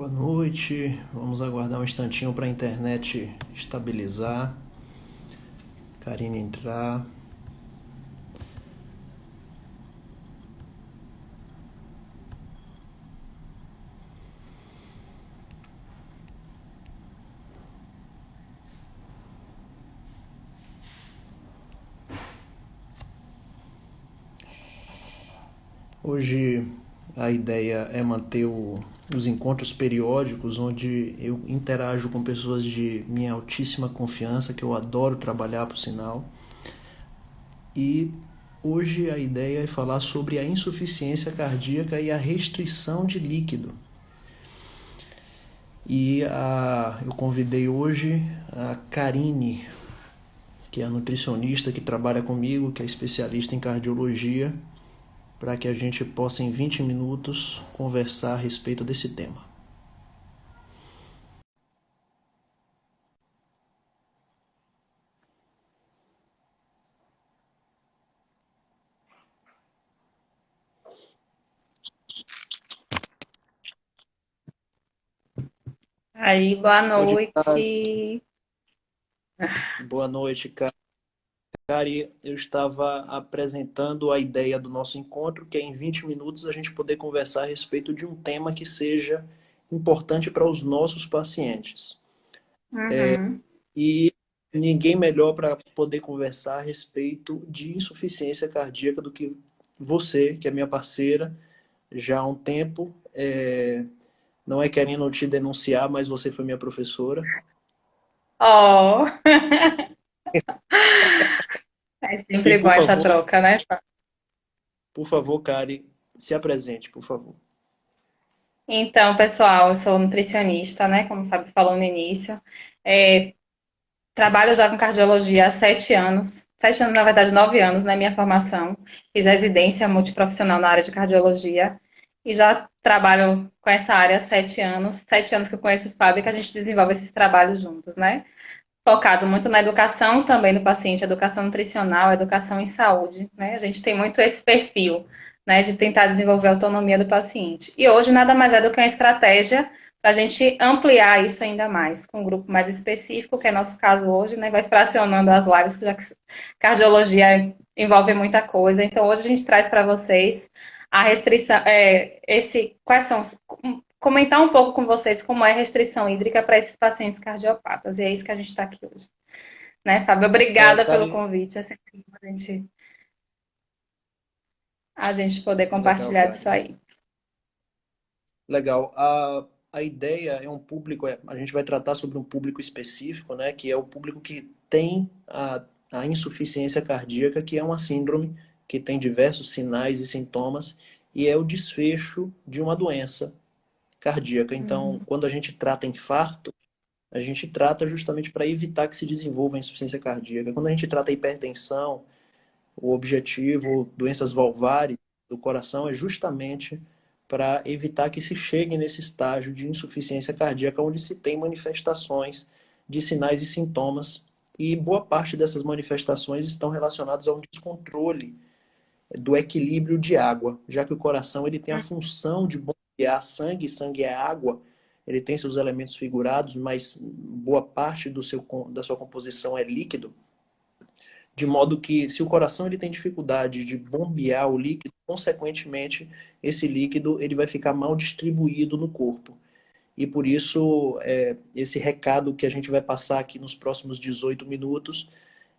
Boa noite. Vamos aguardar um instantinho para a internet estabilizar. Karine entrar. Hoje a ideia é manter os encontros periódicos, onde eu interajo com pessoas de minha altíssima confiança, que eu adoro trabalhar, por sinal. E hoje a ideia é falar sobre a insuficiência cardíaca e a restrição de líquido. Eu convidei hoje a Karine, que é a nutricionista que trabalha comigo, que é especialista em cardiologia, para que a gente possa, em 20 minutos, conversar a respeito desse tema. Aí, boa Oi, Kari. noite. Boa noite, Kari. Eu estava apresentando a ideia do nosso encontro, que é em 20 minutos a gente poder conversar a respeito de um tema que seja importante para os nossos pacientes. Uhum. E ninguém melhor para poder conversar a respeito de insuficiência cardíaca do que você, que é minha parceira já há um tempo. Não é querendo te denunciar, mas você foi minha professora. Oh, é E sempre bom essa troca, né? por favor, Kari, se apresente, por favor. Então, pessoal, eu sou nutricionista, né? Como o Fábio falou no início. É, Trabalho já com cardiologia há 7 anos. 7 anos, na verdade, 9 anos, né? Minha formação. Fiz residência multiprofissional na área de cardiologia. E já trabalho com essa área há 7 anos. 7 anos que eu conheço o Fábio e que a gente desenvolve esses trabalhos juntos, né? Focado muito na educação também do paciente, educação nutricional, educação em saúde, né? A gente tem muito esse perfil, né, de tentar desenvolver a autonomia do paciente. E hoje nada mais é do que uma estratégia para a gente ampliar isso ainda mais, com um grupo mais específico, que é nosso caso hoje, né? Vai fracionando as lives, já que cardiologia envolve muita coisa. Então hoje a gente traz para vocês a restrição, quais são comentar um pouco com vocês como é a restrição hídrica para esses pacientes cardiopatas. E é isso que a gente está aqui hoje. Né, Fábio? Obrigada pelo Kari, convite. É sempre bom a gente poder legal, compartilhar disso Kari. aí. Legal. A ideia é um público, a gente vai tratar sobre um público específico, né, que é o público que tem a insuficiência cardíaca, que é uma síndrome que tem diversos sinais e sintomas, e é o desfecho de uma doença cardíaca. Então, Uhum. quando a gente trata infarto, a gente trata justamente para evitar que se desenvolva a insuficiência cardíaca. Quando a gente trata hipertensão, o objetivo, doenças valvares do coração, é justamente para evitar que se chegue nesse estágio de insuficiência cardíaca, onde se tem manifestações de sinais e sintomas, e boa parte dessas manifestações estão relacionadas a um descontrole do equilíbrio de água, já que o coração ele tem a função de bombear sangue, sangue é água, ele tem seus elementos figurados, mas boa parte da sua composição é líquido, de modo que se o coração ele tem dificuldade de bombear o líquido, consequentemente esse líquido ele vai ficar mal distribuído no corpo. E por isso esse recado que a gente vai passar aqui nos próximos 18 minutos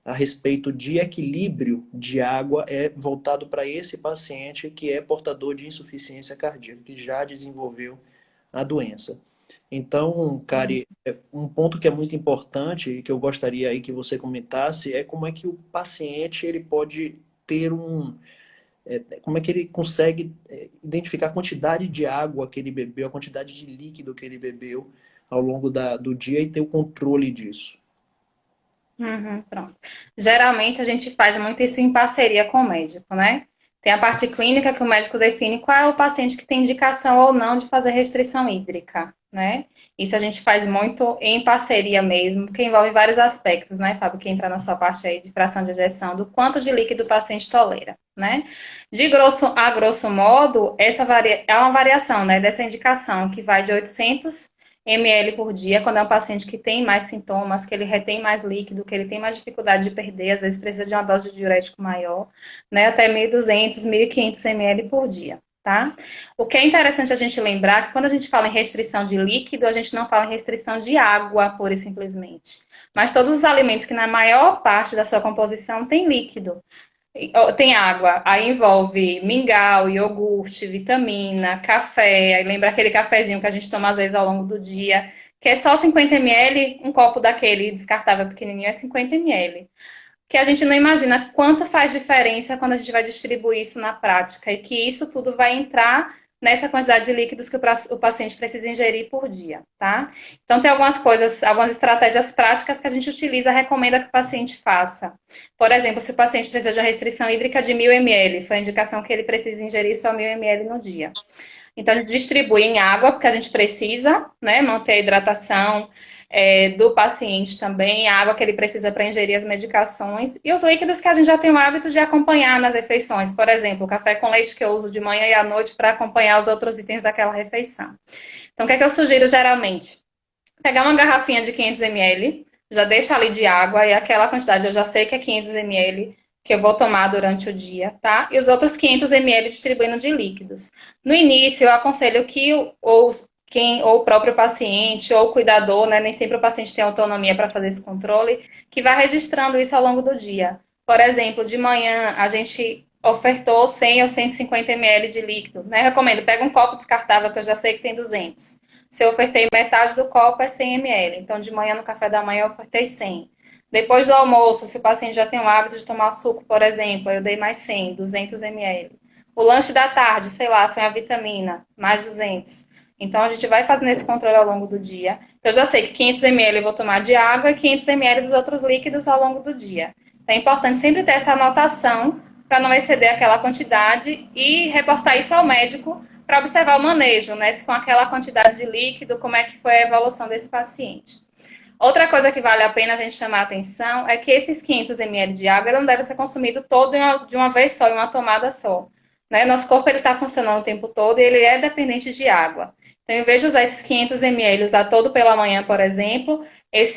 a respeito de equilíbrio de água é voltado para esse paciente que é portador de insuficiência cardíaca, que já desenvolveu a doença. Então, Kari, um ponto que é muito importante e que eu gostaria aí que você comentasse é como é que o paciente ele pode ter como é que ele consegue identificar a quantidade de água que ele bebeu, a quantidade de líquido que ele bebeu ao longo do dia e ter o controle disso. Uhum, pronto. Geralmente a gente faz muito isso em parceria com o médico, né? Tem a parte clínica que o médico define qual é o paciente que tem indicação ou não de fazer restrição hídrica, né? Isso a gente faz muito em parceria mesmo, porque envolve vários aspectos, né, Fábio, que entra na sua parte aí de fração de ejeção, do quanto de líquido o paciente tolera, né? De grosso a grosso modo, é uma variação, né, dessa indicação, que vai de 800 ml por dia, quando é um paciente que tem mais sintomas, que ele retém mais líquido, que ele tem mais dificuldade de perder, às vezes precisa de uma dose de diurético maior, né, até 1.200, 1.500 ml por dia, tá? O que é interessante a gente lembrar é que quando a gente fala em restrição de líquido, a gente não fala em restrição de água, pura e simplesmente. Mas todos os alimentos que na maior parte da sua composição tem líquido, tem água, aí envolve mingau, iogurte, vitamina, café, aí lembra aquele cafezinho que a gente toma às vezes ao longo do dia, que é só 50 ml, um copo daquele descartável pequenininho é 50 ml. Que a gente não imagina quanto faz diferença quando a gente vai distribuir isso na prática e que isso tudo vai entrar nessa quantidade de líquidos que o paciente precisa ingerir por dia, tá? Então, tem algumas coisas, algumas estratégias práticas que a gente utiliza, recomenda que o paciente faça. Por exemplo, se o paciente precisa de uma restrição hídrica de 1.000 ml, foi a indicação que ele precisa ingerir só 1.000 ml no dia. Então, a gente distribui em água, porque a gente precisa, né, manter a hidratação do paciente também, a água que ele precisa para ingerir as medicações, e os líquidos que a gente já tem o hábito de acompanhar nas refeições. Por exemplo, o café com leite que eu uso de manhã e à noite para acompanhar os outros itens daquela refeição. Então, o que é que eu sugiro geralmente? Pegar uma garrafinha de 500 ml, já deixa ali de água, e aquela quantidade eu já sei que é 500 ml, que eu vou tomar durante o dia, tá? E os outros 500 ml distribuindo de líquidos. No início, eu aconselho que ou o próprio paciente, ou o cuidador, né? Nem sempre o paciente tem autonomia para fazer esse controle, que vai registrando isso ao longo do dia. Por exemplo, de manhã a gente ofertou 100 ou 150 ml de líquido, né? Recomendo, pega um copo descartável, que eu já sei que tem 200. Se eu ofertei metade do copo, é 100 ml. Então, de manhã, no café da manhã, eu ofertei 100. Depois do almoço, se o paciente já tem o hábito de tomar suco, por exemplo, eu dei mais 100, 200 ml. O lanche da tarde, sei lá, foi a vitamina, mais 200. Então, a gente vai fazendo esse controle ao longo do dia. Então, eu já sei que 500 ml eu vou tomar de água e 500 ml dos outros líquidos ao longo do dia. Então, é importante sempre ter essa anotação para não exceder aquela quantidade e reportar isso ao médico para observar o manejo, né? Se com aquela quantidade de líquido, como é que foi a evolução desse paciente. Outra coisa que vale a pena a gente chamar a atenção é que esses 500 ml de água não deve ser consumido todo de uma vez só, em uma tomada só. Né? Nosso corpo está funcionando o tempo todo e ele é dependente de água. Então, em vez de usar esses 500 ml, usar todo pela manhã, por exemplo, essa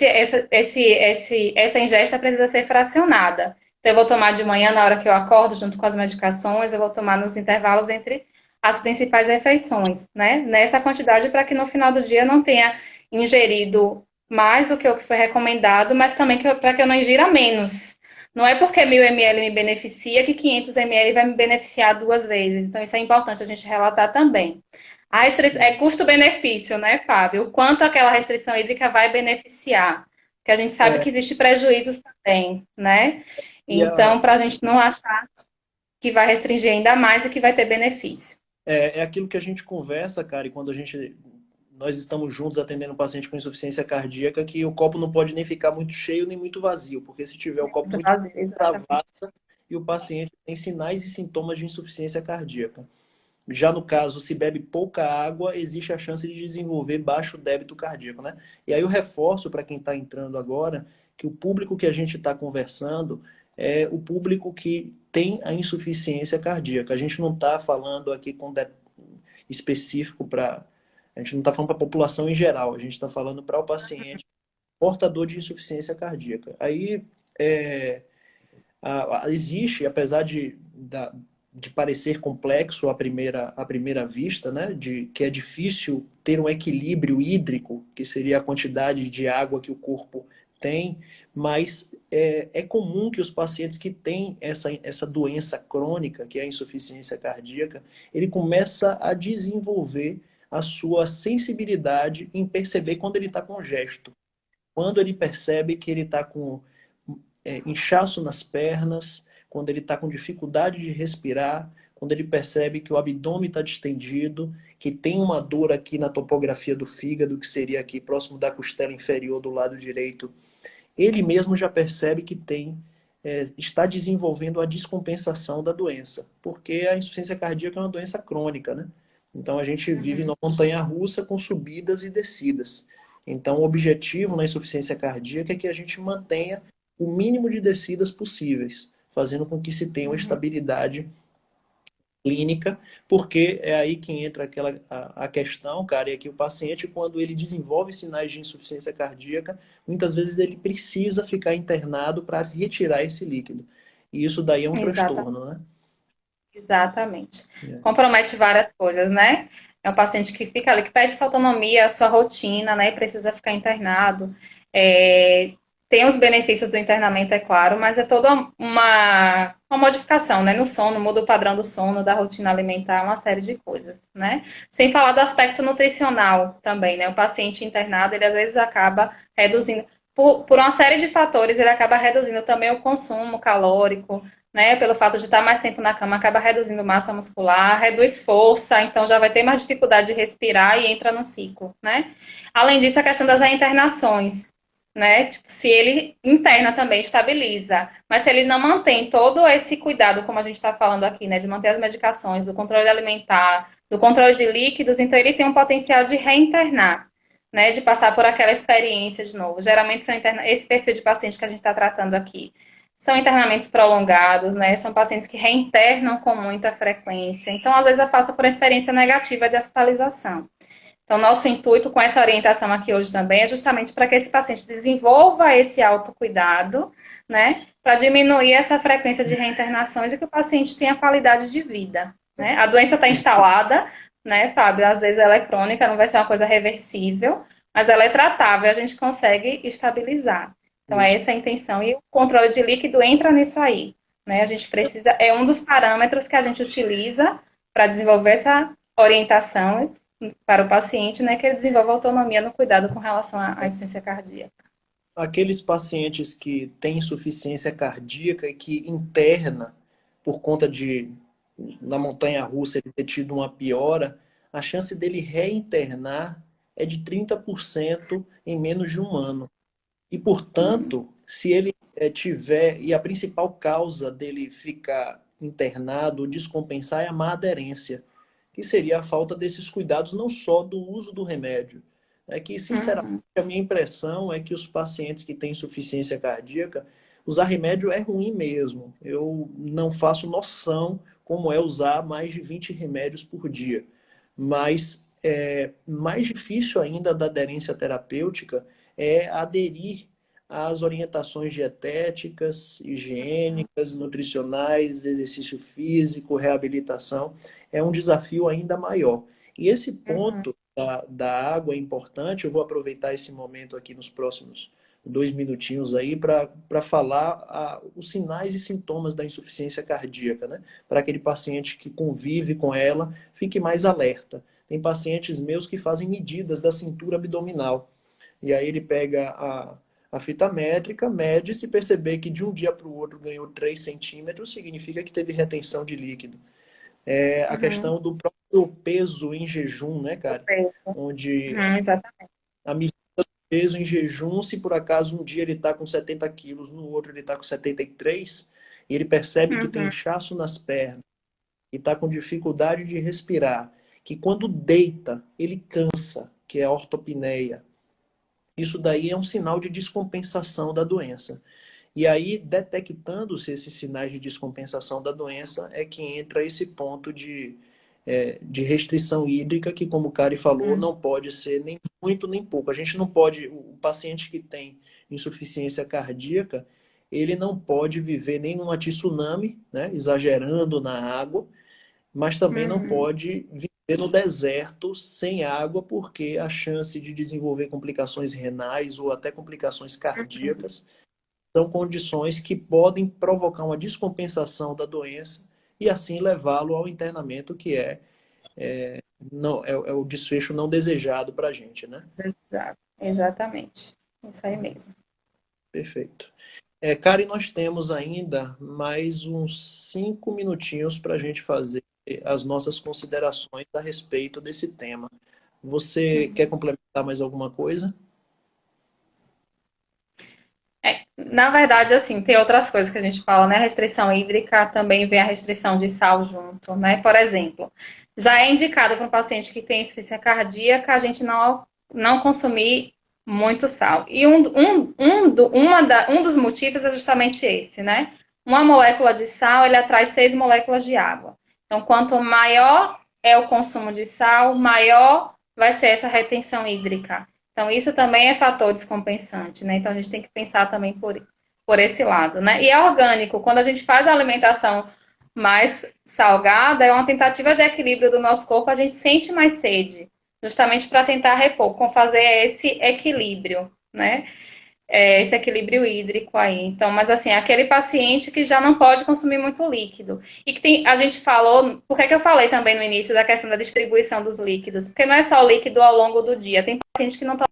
ingesta precisa ser fracionada. Então, eu vou tomar de manhã na hora que eu acordo, junto com as medicações, eu vou tomar nos intervalos entre as principais refeições, né? Nessa quantidade, para que no final do dia eu não tenha ingerido mais do que o que foi recomendado, mas também para que eu não ingira menos. Não é porque 1.000 ml me beneficia que 500 ml vai me beneficiar duas vezes. Então, isso é importante a gente relatar também. É custo-benefício, né, Fábio? O quanto aquela restrição hídrica vai beneficiar. Porque a gente sabe É, que existe prejuízos também, né? e a, Então, para a gente não achar que vai restringir ainda mais e que vai ter benefício. é aquilo que a gente conversa, cara, e quando nós estamos juntos atendendo um paciente com insuficiência cardíaca, que o copo não pode nem ficar muito cheio nem muito vazio, porque se tiver o copo Do muito vazio, exatamente. travado e o paciente tem sinais e sintomas de insuficiência cardíaca. Já no caso, se bebe pouca água, existe a chance de desenvolver baixo débito cardíaco, né? E aí eu reforço para quem está entrando agora que o público que a gente está conversando é o público que tem a insuficiência cardíaca. A gente não está falando aqui com específico para. A gente não está falando para a população em geral, a gente está falando para o paciente portador de insuficiência cardíaca. Aí é, existe, apesar de parecer complexo à primeira vista, né, de que é difícil ter um equilíbrio hídrico, que seria a quantidade de água que o corpo tem, mas é comum que os pacientes que têm essa doença crônica, que é a insuficiência cardíaca, ele começa a desenvolver a sua sensibilidade em perceber quando ele está com gesto, quando ele percebe que ele está com inchaço nas pernas, quando ele está com dificuldade de respirar, quando ele percebe que o abdômen está distendido, que tem uma dor aqui na topografia do fígado, que seria aqui próximo da costela inferior do lado direito, ele mesmo já percebe que está desenvolvendo a descompensação da doença, porque a insuficiência cardíaca é uma doença crônica, né? Então, a gente vive Uhum. numa montanha-russa com subidas e descidas. Então, o objetivo na insuficiência cardíaca é que a gente mantenha o mínimo de descidas possíveis, fazendo com que se tenha uma Uhum. estabilidade clínica, porque é aí que entra a questão, cara, é que o paciente, quando ele desenvolve sinais de insuficiência cardíaca, muitas vezes ele precisa ficar internado para retirar esse líquido. E isso daí é um Exatamente. transtorno, né? Exatamente. É. Compromete várias coisas, né? É um paciente que fica ali, que perde sua autonomia, sua rotina, né? E precisa ficar internado. É, tem os benefícios do internamento, é claro, mas é toda uma modificação, né? No sono, muda o padrão do sono, da rotina alimentar, uma série de coisas, né? Sem falar do aspecto nutricional também, né? O paciente internado, ele às vezes acaba reduzindo, por uma série de fatores, ele acaba reduzindo também o consumo calórico, né, pelo fato de estar mais tempo na cama, acaba reduzindo massa muscular, reduz força, então já vai ter mais dificuldade de respirar e entra no ciclo, né? Além disso, a questão das internações, né? Tipo, se ele interna também, estabiliza. Mas se ele não mantém todo esse cuidado, como a gente está falando aqui, né? De manter as medicações, do controle alimentar, do controle de líquidos, então ele tem um potencial de reinternar, né? De passar por aquela experiência de novo. Geralmente são esse perfil de paciente que a gente está tratando aqui são internamentos prolongados, né? São pacientes que reinternam com muita frequência. Então, às vezes, passa por uma experiência negativa de hospitalização. Então, nosso intuito com essa orientação aqui hoje também é justamente para que esse paciente desenvolva esse autocuidado, né? Para diminuir essa frequência de reinternações e que o paciente tenha qualidade de vida, né? A doença está instalada, né, Fábio? Às vezes ela é crônica, não vai ser uma coisa reversível, mas ela é tratável, a gente consegue estabilizar. Então, é Isso. essa a intenção. E o controle de líquido entra nisso aí, né? A gente precisa, é um dos parâmetros que a gente utiliza para desenvolver essa orientação para o paciente, né, que ele desenvolva autonomia no cuidado com relação à insuficiência cardíaca. Aqueles pacientes que têm insuficiência cardíaca e que interna por conta de, na montanha-russa, ele ter tido uma piora, a chance dele reinternar é de 30% em menos de um ano. E, portanto, se ele tiver, e a principal causa dele ficar internado ou descompensar é a má aderência, que seria a falta desses cuidados, não só do uso do remédio. É que, sinceramente, Uhum. a minha impressão é que os pacientes que têm insuficiência cardíaca, usar remédio é ruim mesmo. Eu não faço noção como é usar mais de 20 remédios por dia. Mas mais difícil ainda da aderência terapêutica é aderir às orientações dietéticas, higiênicas, nutricionais, exercício físico, reabilitação. É um desafio ainda maior. E esse Uhum. ponto da água é importante. Eu vou aproveitar esse momento aqui nos próximos 2 minutinhos aí para falar os sinais e sintomas da insuficiência cardíaca, né? Para aquele paciente que convive com ela, fique mais alerta. Tem pacientes meus que fazem medidas da cintura abdominal. E aí ele pega a fita métrica, mede, se perceber que de um dia para o outro ganhou 3 centímetros, significa que teve retenção de líquido. É a Uhum. questão do próprio peso em jejum, né, cara? Perfeito. Onde Exatamente. a medida do peso em jejum, se por acaso um dia ele está com 70 quilos, no outro ele está com 73, e ele percebe que tem Uhum. inchaço nas pernas, e está com dificuldade de respirar, que quando deita, ele cansa, que é a ortopneia. Isso daí é um sinal de descompensação da doença. E aí, detectando-se esses sinais de descompensação da doença, é que entra esse ponto de restrição hídrica, que, como o Cari falou, Uhum. não pode ser nem muito nem pouco. A gente não pode, o paciente que tem insuficiência cardíaca, ele não pode viver nem numa tsunami, né, exagerando na água, mas também não Uhum. pode viver no deserto sem água, porque a chance de desenvolver complicações renais ou até complicações cardíacas são condições que podem provocar uma descompensação da doença e assim levá-lo ao internamento, que não, é o desfecho não desejado para a gente, né? Exato. Exatamente. Isso aí mesmo. Perfeito. Karen, nós temos ainda mais uns 5 minutinhos para a gente fazer as nossas considerações a respeito desse tema. Você quer complementar mais alguma coisa? Na verdade, assim, tem outras coisas que a gente fala, né? A restrição hídrica também vem a restrição de sal junto, né? Por exemplo, já é indicado para um paciente que tem insuficiência cardíaca a gente não consumir muito sal. E um dos motivos é justamente esse, né? Uma molécula de sal, ele atrai 6 moléculas de água. Então, quanto maior é o consumo de sal, maior vai ser essa retenção hídrica. Então, isso também é fator descompensante, né? Então, a gente tem que pensar também por esse lado, né? E é orgânico. Quando a gente faz a alimentação mais salgada, é uma tentativa de equilíbrio do nosso corpo, a gente sente mais sede, justamente para tentar repor, com fazer esse equilíbrio, né? Esse equilíbrio hídrico aí. Então, mas assim, aquele paciente que já não pode consumir muito líquido. E que tem, a gente falou, por que eu falei também no início da questão da distribuição dos líquidos? Porque não é só o líquido ao longo do dia. Tem paciente que não toma.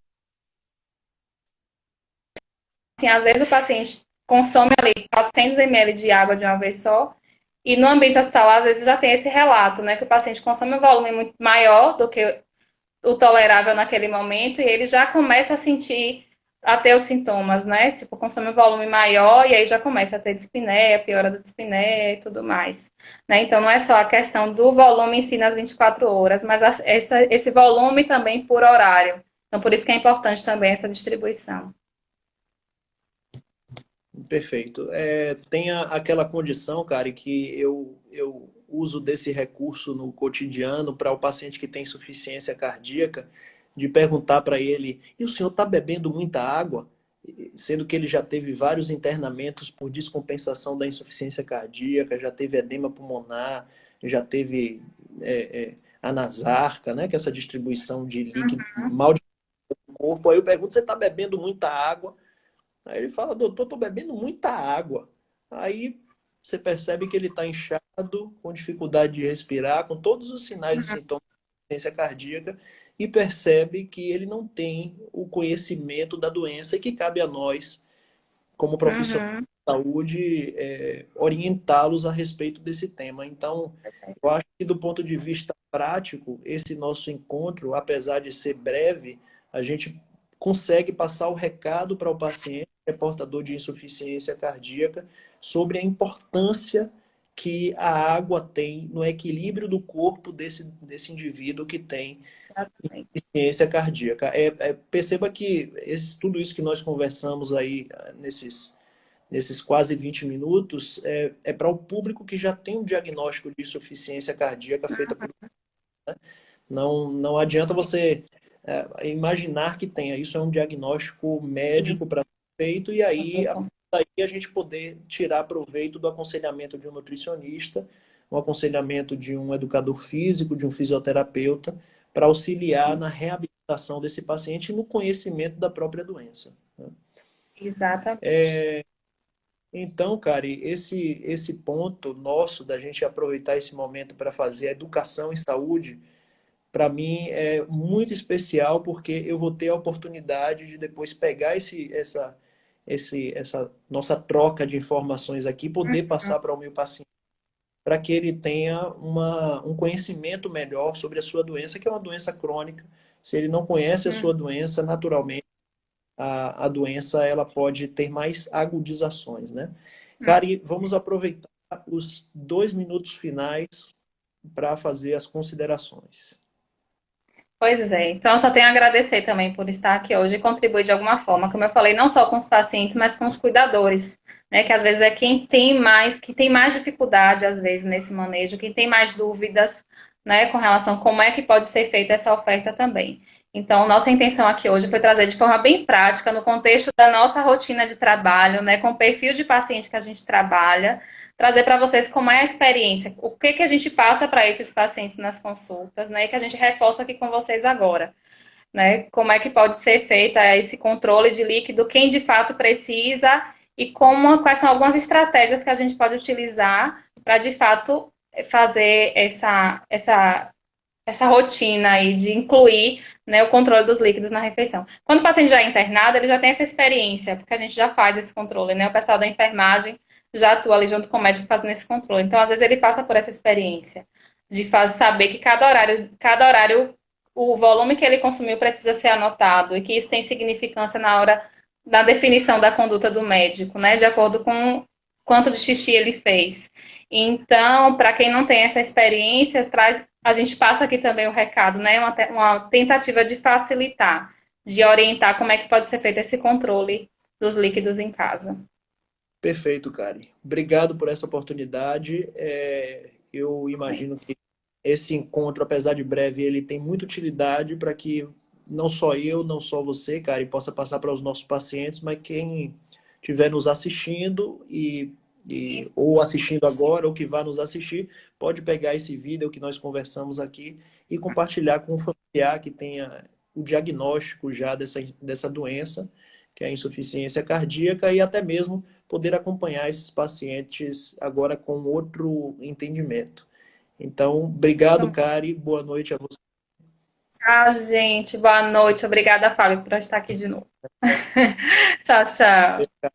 Assim, às vezes o paciente consome ali 400 ml de água de uma vez só, e no ambiente hospitalar, às vezes já tem esse relato, né, que o paciente consome um volume muito maior do que o tolerável naquele momento, e ele já começa a sentir, a ter os sintomas, né, tipo, consome um volume maior, e aí já começa a ter dispneia, piora da dispneia e tudo mais, né, então não é só a questão do volume em si nas 24 horas, mas esse volume também por horário, então por isso que é importante também essa distribuição. Perfeito. Tem aquela condição, cara, que eu uso desse recurso no cotidiano para o paciente que tem insuficiência cardíaca, de perguntar para ele: e o senhor está bebendo muita água? Sendo que ele já teve vários internamentos por descompensação da insuficiência cardíaca, já teve edema pulmonar, já teve anasarca, né, que é essa distribuição de líquido mal no corpo. Aí eu pergunto: você está bebendo muita água? Aí ele fala: doutor, tô bebendo muita água. Aí você percebe que ele está inchado, com dificuldade de respirar, com todos os sinais e sintomas de insuficiência cardíaca, e percebe que ele não tem o conhecimento da doença e que cabe a nós, como profissionais Uhum. de saúde, orientá-los a respeito desse tema. Então, eu acho que do ponto de vista prático, esse nosso encontro, apesar de ser breve, a gente consegue passar o recado para o paciente que é portador de insuficiência cardíaca sobre a importância que a água tem no equilíbrio do corpo desse indivíduo que tem insuficiência cardíaca. Perceba que tudo isso que nós conversamos aí nesses quase 20 minutos é para o público que já tem um diagnóstico de insuficiência cardíaca feita por. Não adianta você imaginar que tenha. Isso é um diagnóstico médico para ser feito, e aí a gente poder tirar proveito do aconselhamento de um nutricionista, um aconselhamento de um educador físico, de um fisioterapeuta, para auxiliar na reabilitação desse paciente e no conhecimento da própria doença, né? Exatamente. Então, cara, esse ponto nosso da gente aproveitar esse momento para fazer a educação em saúde, para mim é muito especial, porque eu vou ter a oportunidade de depois pegar essa nossa troca de informações aqui, poder passar para o meu paciente, para que ele tenha um conhecimento melhor sobre a sua doença, que é uma doença crônica. Se ele não conhece a sua doença, naturalmente a doença ela pode ter mais agudizações, né? Cari, vamos aproveitar os 2 minutos finais para fazer as considerações. Pois é, então eu só tenho a agradecer também por estar aqui hoje e contribuir de alguma forma, como eu falei, não só com os pacientes, mas com os cuidadores, né, que às vezes é que tem mais dificuldade, às vezes, nesse manejo, quem tem mais dúvidas, né, com relação a como é que pode ser feita essa oferta também. Então, nossa intenção aqui hoje foi trazer de forma bem prática, no contexto da nossa rotina de trabalho, né, com o perfil de paciente que a gente trabalha, trazer para vocês como é a experiência, o que a gente passa para esses pacientes nas consultas, né, e que a gente reforça aqui com vocês agora, né, como é que pode ser feita esse controle de líquido, quem de fato precisa e quais são algumas estratégias que a gente pode utilizar para de fato fazer essa rotina aí de incluir, né, o controle dos líquidos na refeição. Quando o paciente já é internado, ele já tem essa experiência, porque a gente já faz esse controle, né? O pessoal da enfermagem já atua ali junto com o médico fazendo esse controle. Então, às vezes, ele passa por essa experiência de saber que cada horário, o volume que ele consumiu precisa ser anotado e que isso tem significância na hora da definição da conduta do médico, né? De acordo com quanto de xixi ele fez. Então, para quem não tem essa experiência, a gente passa aqui também o recado, né? Uma tentativa de facilitar, de orientar como é que pode ser feito esse controle dos líquidos em casa. Perfeito, Kari. Obrigado por essa oportunidade. Eu imagino que esse encontro, apesar de breve, ele tem muita utilidade para que não só eu, não só você, Kari, possa passar para os nossos pacientes, mas quem estiver nos assistindo ou assistindo agora, ou que vá nos assistir, pode pegar esse vídeo que nós conversamos aqui e compartilhar com um familiar que tenha o diagnóstico já dessa doença, que é a insuficiência cardíaca, e até mesmo poder acompanhar esses pacientes agora com outro entendimento. Então, obrigado, Kari. Boa noite a você. Tchau, gente. Boa noite. Obrigada, Fábio, por estar aqui de novo. Tchau, tchau.